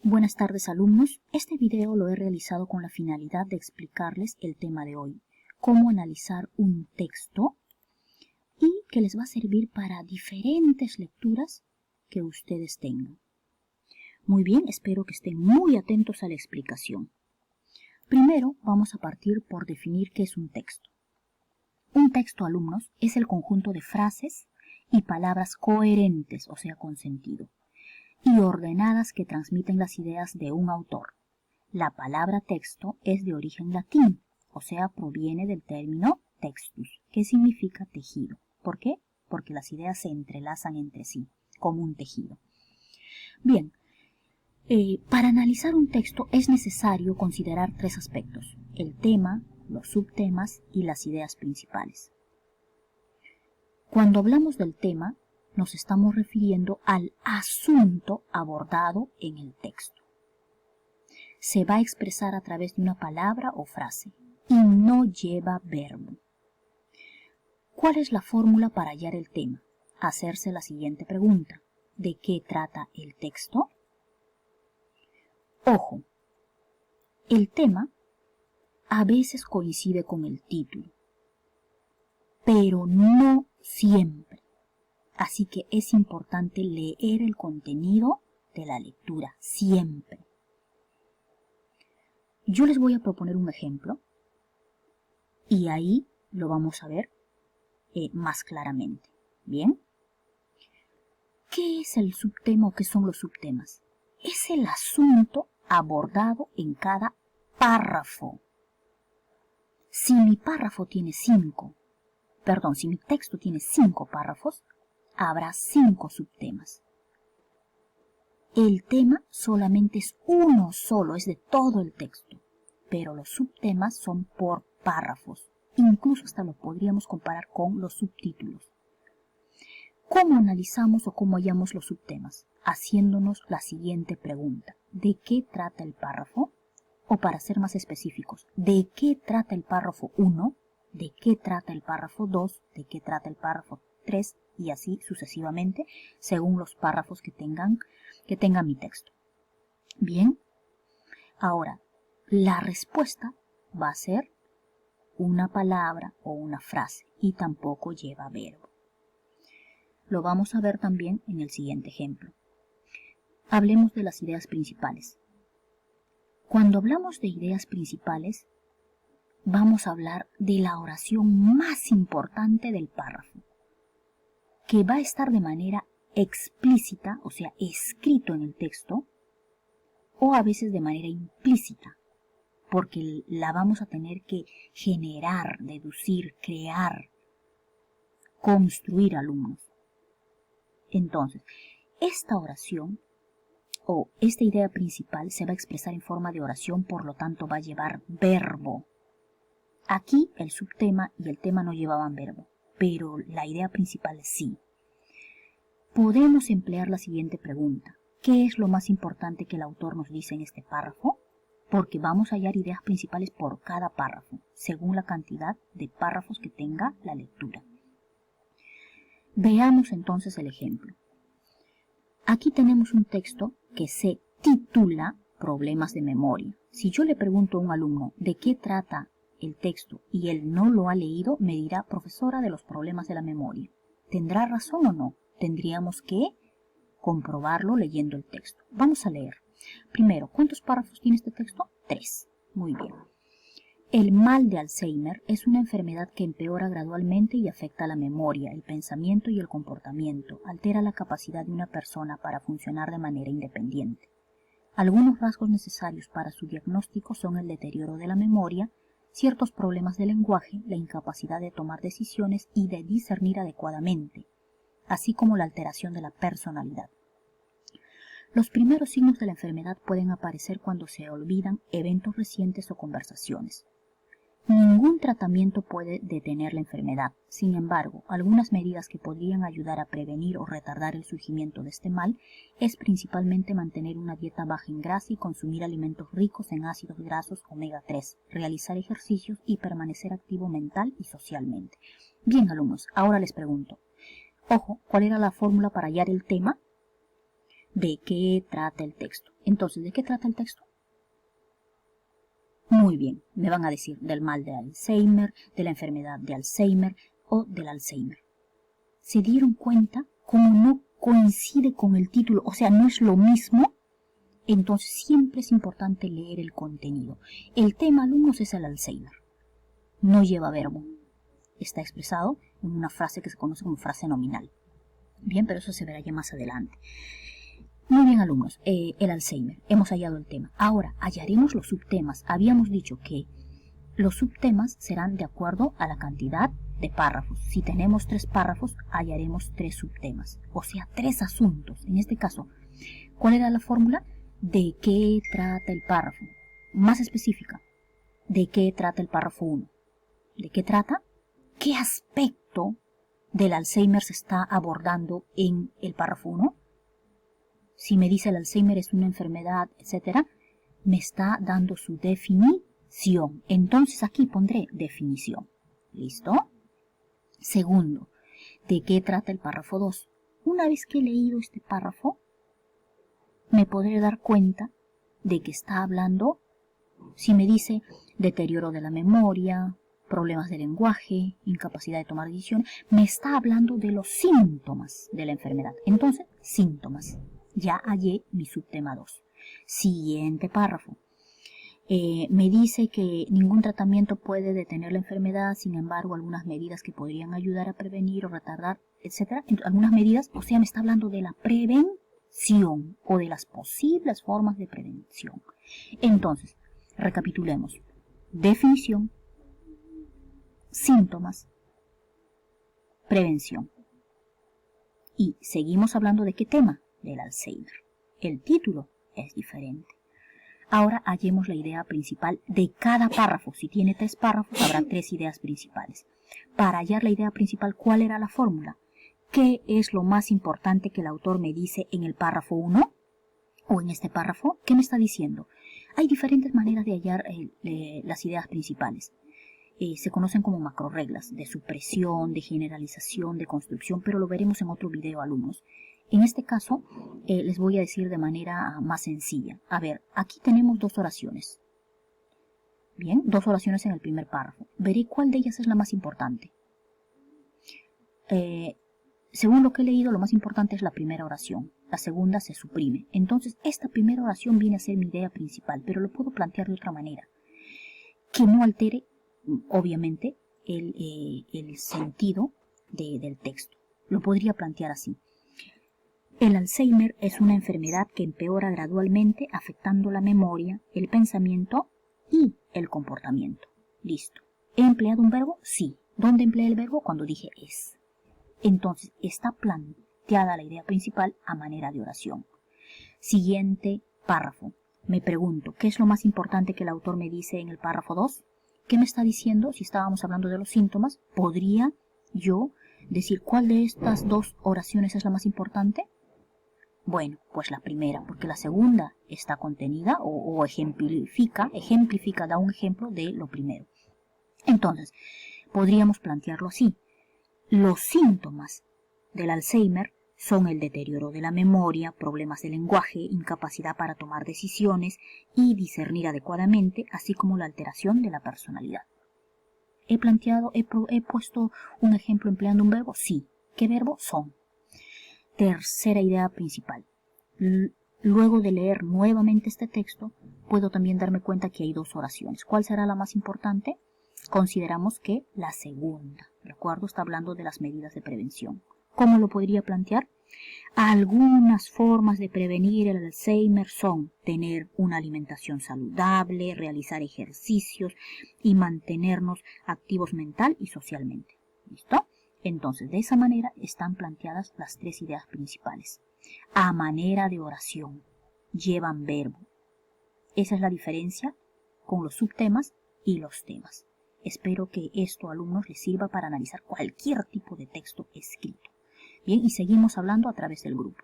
Buenas tardes, alumnos. Este video lo he realizado con la finalidad de explicarles el tema de hoy, cómo analizar un texto y que les va a servir para diferentes lecturas que ustedes tengan. Muy bien, espero que estén muy atentos a la explicación. Primero vamos a partir por definir qué es un texto. Un texto, alumnos, es el conjunto de frases y palabras coherentes, o sea, con sentido, y ordenadas que transmiten las ideas de un autor. La palabra texto es de origen latín, o sea, proviene del término textus, que significa tejido. ¿Por qué? Porque las ideas se entrelazan entre sí, como un tejido. Bien, para analizar un texto es necesario considerar tres aspectos: el tema, los subtemas y las ideas principales. Cuando hablamos del tema, nos estamos refiriendo al asunto abordado en el texto. Se va a expresar a través de una palabra o frase y no lleva verbo. ¿Cuál es la fórmula para hallar el tema? Hacerse la siguiente pregunta: ¿de qué trata el texto? Ojo, el tema a veces coincide con el título, pero no siempre. Así que es importante leer el contenido de la lectura siempre. Yo les voy a proponer un ejemplo y ahí lo vamos a ver más claramente. ¿Bien? ¿Qué es el subtema o qué son los subtemas? Es el asunto abordado en cada párrafo. Si mi texto tiene 5 párrafos, habrá 5 subtemas. El tema solamente es uno solo, es de todo el texto, pero los subtemas son por párrafos. Incluso hasta lo podríamos comparar con los subtítulos. ¿Cómo analizamos o cómo hallamos los subtemas? Haciéndonos la siguiente pregunta: ¿de qué trata el párrafo? O para ser más específicos, ¿de qué trata el párrafo 1? ¿De qué trata el párrafo 2? ¿De qué trata el párrafo 3? Y así sucesivamente, según los párrafos que tenga mi texto. Bien, ahora, la respuesta va a ser una palabra o una frase y tampoco lleva verbo. Lo vamos a ver también en el siguiente ejemplo. Hablemos de las ideas principales. Cuando hablamos de ideas principales, vamos a hablar de la oración más importante del párrafo, que va a estar de manera explícita, o sea, escrito en el texto, o a veces de manera implícita, porque la vamos a tener que generar, deducir, crear, construir, alumnos. Entonces, esta oración o esta idea principal se va a expresar en forma de oración, por lo tanto va a llevar verbo. Aquí el subtema y el tema no llevaban verbo, pero la idea principal sí. Podemos emplear la siguiente pregunta: ¿qué es lo más importante que el autor nos dice en este párrafo? Porque vamos a hallar ideas principales por cada párrafo, según la cantidad de párrafos que tenga la lectura. Veamos entonces el ejemplo. Aquí tenemos un texto que se titula Problemas de memoria. Si yo le pregunto a un alumno de qué trata el texto y él no lo ha leído, me dirá: profesora, de los problemas de la memoria. ¿Tendrá razón o no? Tendríamos que comprobarlo leyendo el texto. Vamos a leer. Primero, ¿cuántos párrafos tiene este texto? 3. Muy bien. El mal de Alzheimer es una enfermedad que empeora gradualmente y afecta a la memoria, el pensamiento y el comportamiento. Altera la capacidad de una persona para funcionar de manera independiente. Algunos rasgos necesarios para su diagnóstico son el deterioro de la memoria, ciertos problemas de lenguaje, la incapacidad de tomar decisiones y de discernir adecuadamente, así como la alteración de la personalidad. Los primeros signos de la enfermedad pueden aparecer cuando se olvidan eventos recientes o conversaciones. Ningún tratamiento puede detener la enfermedad. Sin embargo, algunas medidas que podrían ayudar a prevenir o retardar el surgimiento de este mal es principalmente mantener una dieta baja en grasa y consumir alimentos ricos en ácidos grasos omega 3, realizar ejercicios y permanecer activo mental y socialmente. Bien, alumnos, ahora les pregunto. Ojo, ¿cuál era la fórmula para hallar el tema? de qué trata el texto. Entonces, ¿de qué trata el texto? Muy bien, me van a decir del mal de Alzheimer, de la enfermedad de Alzheimer o del Alzheimer. ¿Se dieron cuenta cómo no coincide con el título? O sea, no es lo mismo. Entonces siempre es importante leer el contenido. El tema, alumnos, es el Alzheimer. No lleva verbo. Está expresado en una frase que se conoce como frase nominal. Bien, pero eso se verá ya más adelante. Muy bien, alumnos, el Alzheimer. Hemos hallado el tema. Ahora, hallaremos los subtemas. Habíamos dicho que los subtemas serán de acuerdo a la cantidad de párrafos. Si tenemos 3 párrafos, hallaremos 3 subtemas. O sea, 3 asuntos. En este caso, ¿cuál era la fórmula? ¿De qué trata el párrafo? Más específica. ¿De qué trata el párrafo 1? ¿De qué trata? ¿Qué aspecto del Alzheimer se está abordando en el párrafo 1? Si me dice el Alzheimer es una enfermedad, etc., me está dando su definición. Entonces aquí pondré definición. ¿Listo? Segundo, ¿de qué trata el párrafo 2? Una vez que he leído este párrafo, me podré dar cuenta de que está hablando, si me dice deterioro de la memoria, problemas de lenguaje, incapacidad de tomar decisiones, me está hablando de los síntomas de la enfermedad. Entonces, síntomas. Ya hallé mi subtema 2. Siguiente párrafo. Me dice que ningún tratamiento puede detener la enfermedad, sin embargo, algunas medidas que podrían ayudar a prevenir o retardar, etc. Algunas medidas, o sea, me está hablando de la prevención o de las posibles formas de prevención. Entonces, recapitulemos. Definición, síntomas, prevención. Y seguimos hablando de qué tema, del Alzheimer. El título es diferente. Ahora hallemos la idea principal de cada párrafo. Si tiene 3 párrafos, habrá 3 ideas principales. Para hallar la idea principal, ¿cuál era la fórmula? ¿Qué es lo más importante que el autor me dice en el párrafo 1? O en este párrafo, ¿qué me está diciendo? Hay diferentes maneras de hallar las ideas principales. Se conocen como macroreglas de supresión, de generalización, de construcción, pero lo veremos en otro video, alumnos. En este caso, les voy a decir de manera más sencilla. A ver, aquí tenemos 2 oraciones. Bien, 2 oraciones en el primer párrafo. Veré cuál de ellas es la más importante. Según lo que he leído, lo más importante es la primera oración. La segunda se suprime. Entonces, esta primera oración viene a ser mi idea principal, pero lo puedo plantear de otra manera, que no altere, obviamente, el sentido del texto. Lo podría plantear así. El Alzheimer es una enfermedad que empeora gradualmente, afectando la memoria, el pensamiento y el comportamiento. Listo. ¿He empleado un verbo? Sí. ¿Dónde empleé el verbo? Cuando dije es. Entonces, está planteada la idea principal a manera de oración. Siguiente párrafo. Me pregunto, ¿qué es lo más importante que el autor me dice en el párrafo 2? ¿Qué me está diciendo? Si estábamos hablando de los síntomas, ¿podría yo decir cuál de estas 2 oraciones es la más importante? Bueno, pues la primera, porque la segunda está contenida o ejemplifica, da un ejemplo de lo primero. Entonces, podríamos plantearlo así. Los síntomas del Alzheimer son el deterioro de la memoria, problemas de lenguaje, incapacidad para tomar decisiones y discernir adecuadamente, así como la alteración de la personalidad. ¿He puesto un ejemplo empleando un verbo? Sí. ¿Qué verbo? Son. Tercera idea principal. Luego de leer nuevamente este texto, puedo también darme cuenta que hay 2 oraciones. ¿Cuál será la más importante? Consideramos que la segunda. Recuerdo, está hablando de las medidas de prevención. ¿Cómo lo podría plantear? Algunas formas de prevenir el Alzheimer son tener una alimentación saludable, realizar ejercicios y mantenernos activos mental y socialmente. ¿Listo? Entonces, de esa manera están planteadas las 3 ideas principales. A manera de oración, llevan verbo. Esa es la diferencia con los subtemas y los temas. Espero que esto, alumnos, les sirva para analizar cualquier tipo de texto escrito. Bien, y seguimos hablando a través del grupo.